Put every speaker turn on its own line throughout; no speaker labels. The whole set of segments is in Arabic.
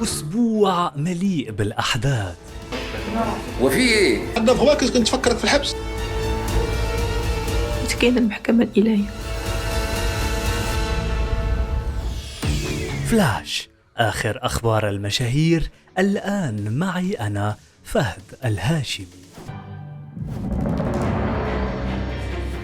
أسبوع مليء بالأحداث.
وفي ايه؟
عندنا فواكس كنت تفكرك في الحبس.
كاين المحكمة الإلهية.
فلاش، آخر أخبار المشاهير الآن معي أنا فهد الهاشمي.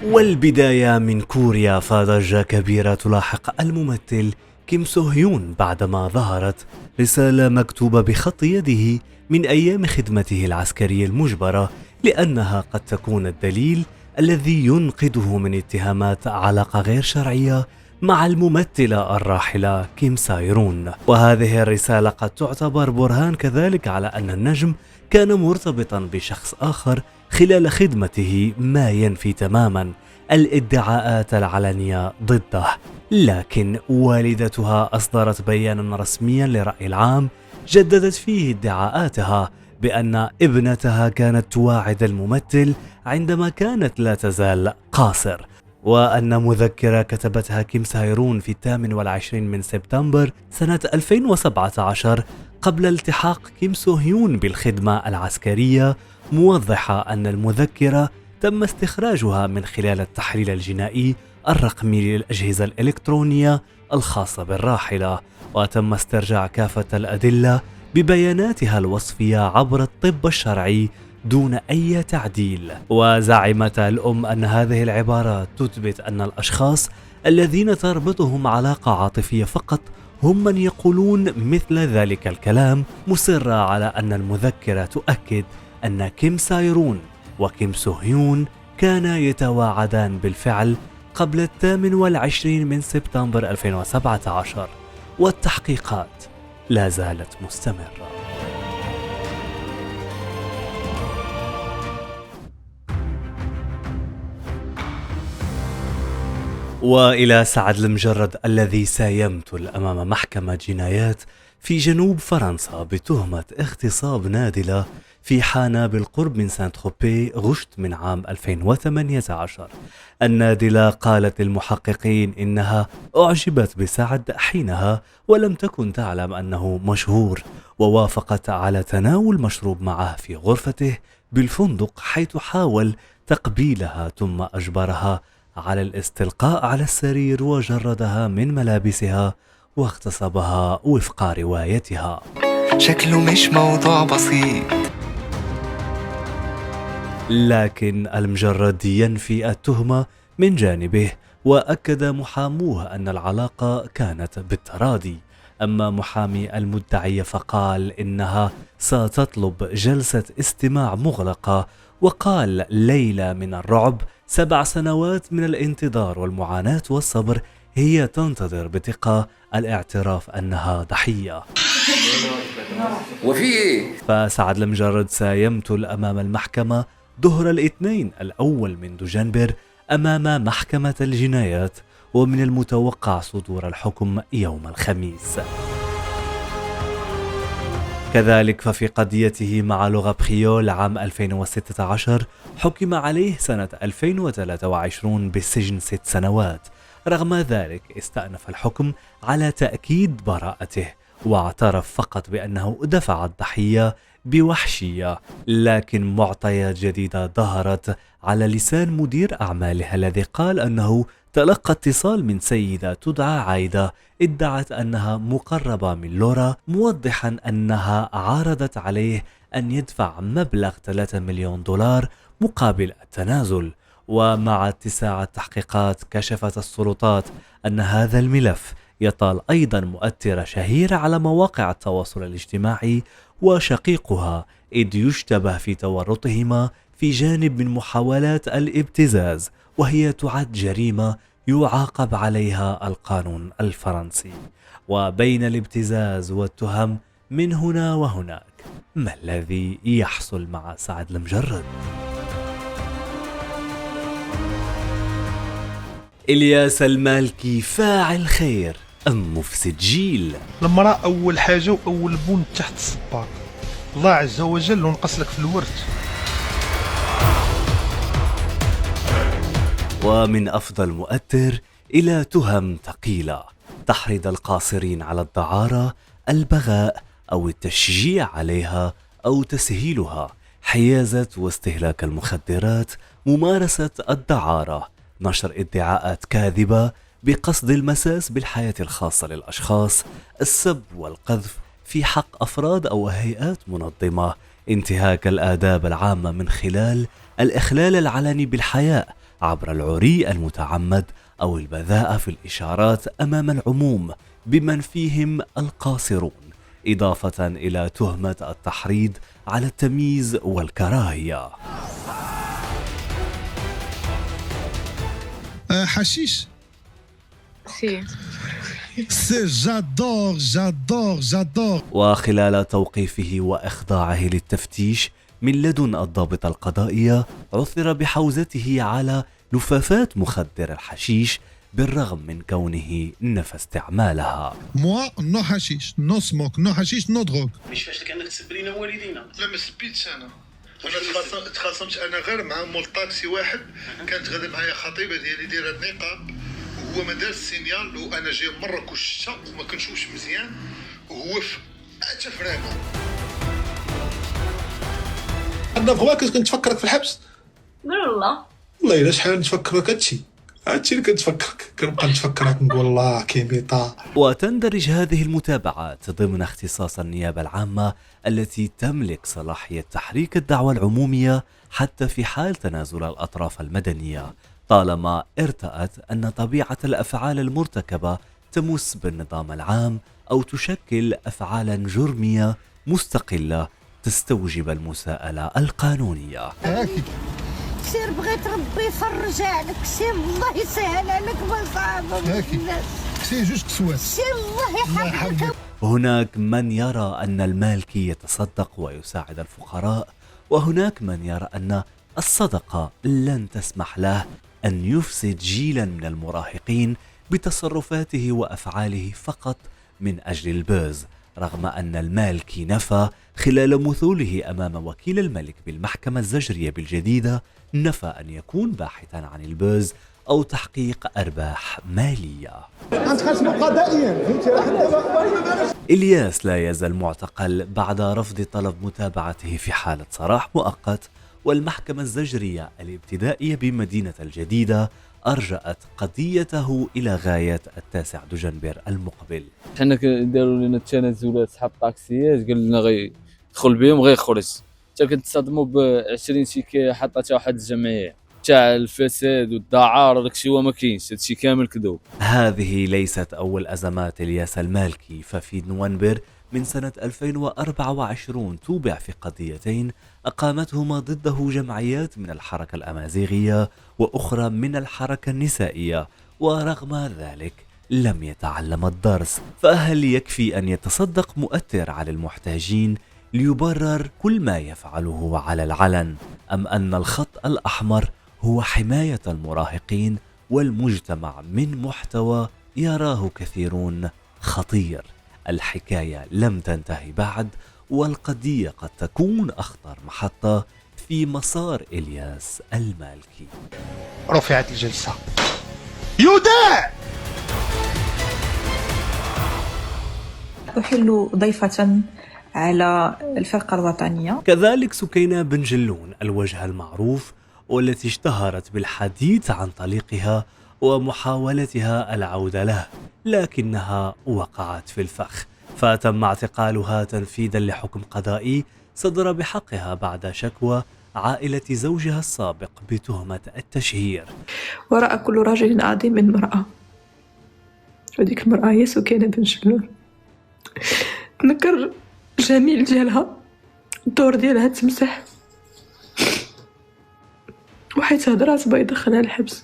والبداية من كوريا، فضجة كبيرة تلاحق الممثل كيم سو هيون بعدما ظهرت رسالة مكتوبة بخط يده من أيام خدمته العسكرية المجبرة، لأنها قد تكون الدليل الذي ينقذه من اتهامات علاقة غير شرعية مع الممثلة الراحلة كيم سايرون. وهذه الرسالة قد تعتبر برهان كذلك على أن النجم كان مرتبطا بشخص آخر خلال خدمته، ما ينفي تماما الادعاءات العلنية ضده. لكن والدتها أصدرت بيانا رسميا لرأي العام جددت فيه ادعاءاتها بأن ابنتها كانت تواعد الممثل عندما كانت لا تزال قاصر، وأن مذكرة كتبتها كيم سايرون في 28 من سبتمبر سنة 2017 قبل التحاق كيم سو هيون بالخدمة العسكرية، موضحة أن المذكرة تم استخراجها من خلال التحليل الجنائي الرقمي للأجهزة الإلكترونية الخاصة بالراحلة، وتم استرجاع كافة الأدلة ببياناتها الوصفية عبر الطب الشرعي دون أي تعديل. وزعمت الأم أن هذه العبارات تثبت أن الأشخاص الذين تربطهم علاقة عاطفية فقط هم من يقولون مثل ذلك الكلام، مصرة على أن المذكرة تؤكد أن كيم سايرون وكيم سو هيون كانا يتواعدان بالفعل قبل 28 من سبتمبر 2017، والتحقيقات لا زالت مستمرة. وإلى سعد المجرد الذي سيمثل أمام محكمة جنايات في جنوب فرنسا بتهمة اغتصاب نادلة في حانة بالقرب من سانت تروبي غشت من عام 2018. النادلة قالت للمحققين إنها أعجبت بسعد حينها ولم تكن تعلم أنه مشهور، ووافقت على تناول مشروب معه في غرفته بالفندق، حيث حاول تقبيلها ثم أجبرها على الاستلقاء على السرير وجردها من ملابسها واغتصبها وفق روايتها.
شكله مش موضوع بسيط.
لكن المجرد ينفي التهمة من جانبه، وأكد محاموه أن العلاقة كانت بالتراضي. أما محامي المدعية فقال إنها ستطلب جلسة استماع مغلقة، وقال ليلة من الرعب، 7 سنوات من الانتظار والمعاناة والصبر، هي تنتظر بثقة الاعتراف أنها ضحية.
وفي ايه؟
فسعد المجرد سيمثل أمام المحكمة ظهر الاثنين الأول من دجنبر أمام محكمة الجنايات، ومن المتوقع صدور الحكم يوم الخميس. كذلك ففي قضيته مع لغة بخيول عام 2016 حكم عليه سنة 2023 بالسجن 6 سنوات. رغم ذلك استأنف الحكم على تأكيد براءته، واعترف فقط بأنه دفع الضحية بوحشية. لكن معطيات جديدة ظهرت على لسان مدير أعماله الذي قال أنه تلقى اتصال من سيدة تدعى عايدة ادعت أنها مقربة من لورا، موضحا أنها عارضت عليه أن يدفع مبلغ 3 مليون دولار مقابل التنازل. ومع اتساع التحقيقات كشفت السلطات أن هذا الملف يطال أيضا مؤثرة شهيرة على مواقع التواصل الاجتماعي وشقيقها، إذ يشتبه في تورطهما في جانب من محاولات الابتزاز، وهي تعد جريمة يعاقب عليها القانون الفرنسي. وبين الابتزاز والتهم من هنا وهناك، ما الذي يحصل مع سعد المجرد؟ إلياس المالكي فاعل خير أم مفسد جيل؟
المرأة أول حاجة وأول بون تحت الصباط، الله عز وجل ونقص لك في الورث.
ومن أفضل مؤثر إلى تهم ثقيلة، تحريض القاصرين على الدعارة، البغاء، أو التشجيع عليها أو تسهيلها، حيازة واستهلاك المخدرات، ممارسة الدعارة، نشر ادعاءات كاذبة بقصد المساس بالحياة الخاصة للأشخاص، السب والقذف في حق أفراد أو هيئات منظمة، انتهاك الآداب العامة من خلال الإخلال العلني بالحياء عبر العري المتعمد أو البذاءة في الإشارات أمام العموم بمن فيهم القاصرون، إضافة إلى تهمة التحريض على التمييز والكراهية.
حشيش
سي
سي جادور.
وخلال توقيفه وإخضاعه للتفتيش من لدن الضابط القضائية، عثر بحوزته على لفافات مخدر الحشيش بالرغم من كونه نفى استعمالها.
موا نو حشيش نو سموك نو حشيش نو دروغ.
مش فاش كانك تسب لينا والدينا.
لا ما سبيتش انا تخاصمت انا غير مع مول طاكسي واحد كانت غادا معايا خطيبه ديالي دايره النقاب وهو ما دار السينيال وانا جاي مرك والشتا وما كنشوفش مزيان وهو حتى فرانه.
انا بغاك كنت نتفكرك في الحبس.
قول والله
الا شحال نتفكرك هادشي اللي كنتفكرك، كنبقى نتفكرك نقول الله كيميطا.
وتندرج هذه المتابعات ضمن اختصاص النيابة العامة التي تملك صلاحية تحريك الدعوى العمومية حتى في حال تنازل الأطراف المدنية، طالما ارتأت أن طبيعة الأفعال المرتكبة تمس بالنظام العام أو تشكل أفعالا جرمية مستقلة تستوجب المساءلة القانونية.
سير بغيت ربي يفرج عليك، سير الله يسهل عليك مصابك.
سي جوج كسواس.
سير الله يحفظك.
هناك من يرى أن المالكي يتصدق ويساعد الفقراء، وهناك من يرى أن الصدقة لن تسمح له أن يفسد جيلا من المراهقين بتصرفاته وأفعاله فقط من أجل البوز، رغم أن المالكي نفى خلال مثوله أمام وكيل الملك بالمحكمة الزجرية بالجديدة، نفى أن يكون باحثا عن البوز أو تحقيق أرباح مالية. إلياس لا يزال معتقل بعد رفض طلب متابعته في حالة سراح مؤقت، والمحكمة الزجرية الابتدائية بمدينة الجديدة أرجأت قضيته إلى غاية 9 دجنبر المقبل.
حنا داروا لنا التنازلات صحاب الطاكسيات، قال لنا غيدخل بهم غيخرج، حتى كنتصدموا ب 20 شيكايه حطتها واحد الجمعيه تاع الفساد والدعاره، داكشي هو ما كاينش، هادشي كامل كذوب.
هذه ليست أول أزمات إلياس المالكي، ففي نوفمبر من سنة 2024 توبع في قضيتين أقامتهما ضده جمعيات من الحركة الأمازيغية وأخرى من الحركة النسائية، ورغم ذلك لم يتعلم الدرس. فهل يكفي أن يتصدق مؤثر على المحتاجين ليبرر كل ما يفعله على العلن، أم أن الخط الأحمر هو حماية المراهقين والمجتمع من محتوى يراه كثيرون خطير؟ الحكاية لم تنتهي بعد، والقضية قد تكون أخطر محطة في مسار إلياس المالكي.
رفعت الجلسة. يودع
أحل ضيفة على الفرقة الوطنية.
كذلك سكينة بن جلون الوجه المعروف، والتي اشتهرت بالحديث عن طليقها ومحاولتها العودة له، لكنها وقعت في الفخ، فتم اعتقالها تنفيذا لحكم قضائي صدر بحقها بعد شكوى عائلة زوجها السابق بتهمة التشهير.
وراء كل رجل عظيم امرأة، وديك المرأة هي سكينة بن جلون. تنكر الجميل ديالها، الدور ديالها تمسح، وحيت هضرات بغا يدخلها الحبس.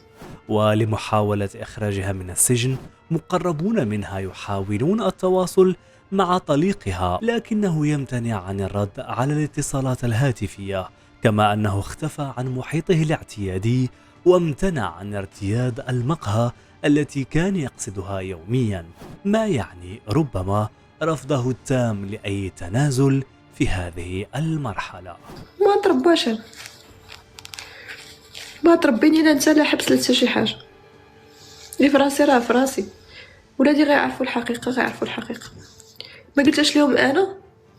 ولمحاولة إخراجها من السجن، مقربون منها يحاولون التواصل مع طليقها، لكنه يمتنع عن الرد على الاتصالات الهاتفية، كما أنه اختفى عن محيطه الاعتيادي وامتنع عن ارتياد المقهى التي كان يقصدها يوميا، ما يعني ربما رفضه التام لأي تنازل في هذه المرحلة.
ما ترباش، ما تربيني لا انت لا حبس لا حتى شي حاجه، اللي في راسي راه في راسي، ولادي غيعرفوا الحقيقه، غيعرفوا الحقيقه. ما قلتش لهم انا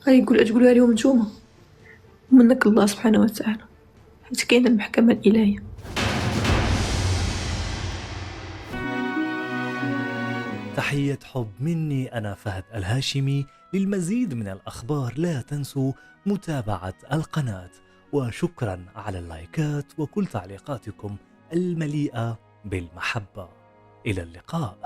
غيقول تقولها لهم نتوما ومنك الله سبحانه وتعالى، حيت كاينه المحكمه الالهيه.
تحية حب مني أنا فهد الهاشمي. للمزيد من الأخبار لا تنسوا متابعة القناة، وشكرا على اللايكات وكل تعليقاتكم المليئة بالمحبة. إلى اللقاء.